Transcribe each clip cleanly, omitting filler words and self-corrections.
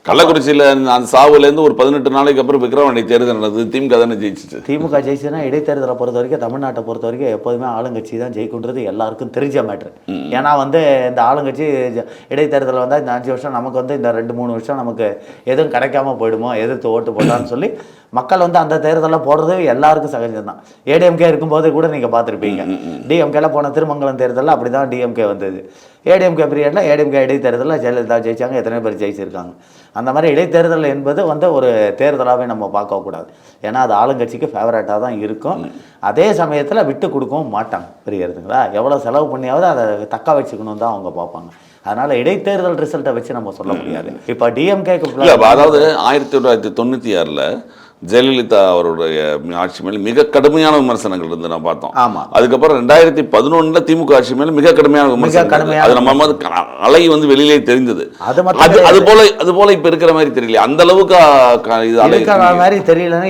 கள்ளக்குறிச்சியில் அந்த சாவுலேருந்து ஒரு 18 நாளைக்கு அப்புறம் விக்கிரவாண்டி தேர்தல் நடந்தது, திமுக தானே ஜெயிச்சிச்சு. திமுக ஜெயிச்சுன்னா இடைத்தேர்தலை பொறுத்த வரைக்கும் தமிழ்நாட்டை பொறுத்த வரைக்கும் எப்போதுமே ஆளுங்கட்சி தான் ஜெயிக்குன்றது எல்லாருக்கும் தெரிஞ்ச மேட்ரு. ஏன்னா இந்த ஆளுங்கட்சி இடைத்தேர்தல் வந்தால் இந்த 5 வருஷம் நமக்கு இந்த 2-3 வருஷம் நமக்கு எதுவும் கிடைக்காம போயிடுமோ, எதிர்த்து ஓட்டு போட்டான்னு சொல்லி மக்கள் அந்த தேர்தலில் போடுறது எல்லாருக்கும் சகஜம் தான். ஏடிஎம்கே இருக்கும்போது கூட நீங்கள் பார்த்துருப்பீங்க, டிஎம்கேல போன திருமங்கலம் தேர்தலில் அப்படி தான் டிஎம்கே வந்தது. ஏடிஎம்கே பீரியடில் ஏடிஎம்கே இடைத்தேர்தலில் ஜெயலலிதா ஜெயிச்சாங்க, எத்தனை பேர் ஜெயிச்சிருக்காங்க. அந்த மாதிரி இடைத்தேர்தல் என்பது ஒரு தேர்தலாகவே நம்ம பார்க்கக்கூடாது. ஏன்னா அது ஆளுங்கட்சிக்கு ஃபேவரட்டாக தான் இருக்கும். அதே சமயத்தில் விட்டு கொடுக்கவும் மாட்டாங்க. புரியுதுங்களா? எவ்வளோ செலவு பண்ணியாவது அதை தக்க வச்சுக்கணும் தான் அவங்க பார்ப்பாங்க. அதனால் இடைத்தேர்தல் ரிசல்ட்டை வச்சு நம்ம சொல்ல முடியாது. இப்போ டிஎம்கேக்கு அதாவது 1996 ஜெயலலிதா அவருடைய ஆட்சி மேலே மிக கடுமையான விமர்சனங்கள் இருந்து நான் பார்த்தோம். ஆமாம். அதுக்கப்புறம் 2011 திமுக ஆட்சி மேலே மிக கடுமையான விமர்சனம், அது நம்ம அலை வெளியிலே தெரிந்தது. அது போல இப்ப இருக்கிற மாதிரி தெரியல, அந்த அளவுக்கு மாதிரி தெரியலன்னா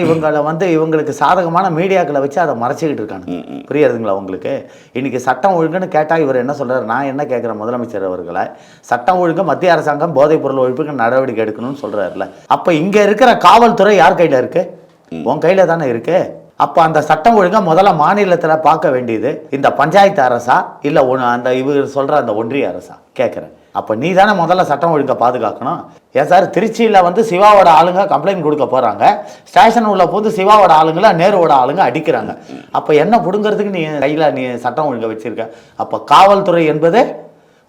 இவங்களுக்கு சாதகமான மீடியாக்களை வச்சு அதை மறைச்சிக்கிட்டு இருக்காங்க. புரியுதுங்களா உங்களுக்கு? இன்னைக்கு சட்டம் ஒழுங்குன்னு கேட்டா இவர் என்ன சொல்றாரு? நான் என்ன கேட்கிறேன், முதலமைச்சர் அவர்களை சட்டம் ஒழுங்கு மத்திய அரசாங்கம் போதைப் பொருள் ஒழிப்புக்கு நடவடிக்கை எடுக்கணும்னு சொல்றாருல. அப்ப இங்க இருக்கிற காவல்துறை யார் கையில இருக்கு? உன் கையில தானே இருக்கு. அப்ப அந்த சட்டம் ஒழுங்கா முதல்ல மாநிலத்துல பார்க்க வேண்டியது இந்த பஞ்சாயத்து அரசா இல்ல அந்த இவர் சொல்ற அந்த ஒன்றிய அரசா கேட்கிறேன். அப்ப நீ தானே முதல்ல சட்டம் ஒழுங்கா பாதுகாக்கணும். ஏன் சார், திருச்சியில சிவாவோட ஆளுங்க கம்ப்ளைண்ட் கொடுக்க போறாங்க, ஸ்டேஷன் உள்ள போது சிவாவோட ஆளுங்கள நேருவோட ஆளுங்க அடிக்கிறாங்க. அப்ப என்ன புடுங்கிறதுக்கு நீ கையில சட்டம் ஒழுங்கா வச்சிருக்க? அப்ப காவல்துறை என்பது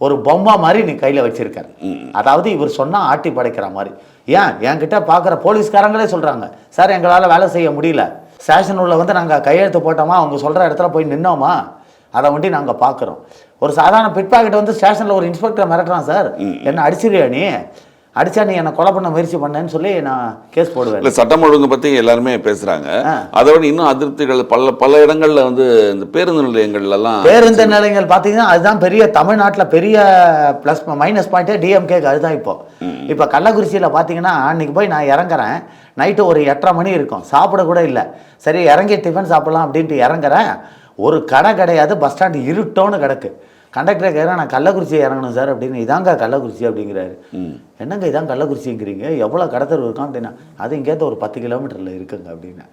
ஒரு பொம்மை மாதிரி நீ கையில வச்சிருக்க. அதாவது இவர் சொன்னா ஆட்டி படைக்கிற மாதிரி. ஏன் என்கிட்ட பார்க்குற போலீஸ்காரங்களே சொல்கிறாங்க, சார் எங்களால் வேலை செய்ய முடியல, ஸ்டேஷன் உள்ள நாங்கள் கையெழுத்து போட்டோமா, அவங்க சொல்கிற இடத்துல போய் நின்னோமா, அதை நாங்கள் பார்க்குறோம். ஒரு சாதாரண பிட் பாக்கெட் ஸ்டேஷனில் ஒரு இன்ஸ்பெக்டர் மிரட்டுறான், சார் என்ன அடிச்சிருக்கியா, நீ அடிச்சா நீ என்னை கொலை பண்ண முயற்சி பண்ணேன்னு சொல்லி நான் கேஸ் போடுவேன். இல்லை, சட்டம் ஒழுங்கு பற்றி எல்லாருமே பேசுகிறாங்க. அதோட இன்னும் அதிருப்திகள் பல இடங்களில் இந்த பேருந்து நிலையங்கள்லாம், பேருந்து நிலையங்கள் பார்த்தீங்கன்னா அதுதான் பெரிய தமிழ்நாட்டில் பெரிய ப்ளஸ் மைனஸ் பாயிண்ட்டே டிஎம்கேக்கு அதுதான். இப்போ கள்ளக்குறிச்சியில் பார்த்தீங்கன்னா அன்றைக்கி போய் நான் இறங்குறேன், நைட்டு ஒரு 8:30 மணி இருக்கும், சாப்பிட கூட இல்லை. சரி இறங்கி டிஃபன் சாப்பிட்லாம் அப்படின்ட்டு இறங்குறேன், ஒரு கடை கிடையாது, பஸ் ஸ்டாண்டு இருட்டோன்னு கிடக்கு. கண்டக்டரை கேட்குறேன், நான் கள்ளக்குறிச்சி இறங்கணும் சார் அப்படின்னு. இதாங்க கள்ளக்குறிச்சி அப்படிங்கிறாரு. என்னங்க இதான் கள்ளக்குறிச்சிங்கிறீங்க, எவ்வளோ கடத்தர் இருக்கும் அப்படின்னா, அது இங்கேருந்து ஒரு 10 கிலோமீட்டரில் இருக்குங்க அப்படின்னா.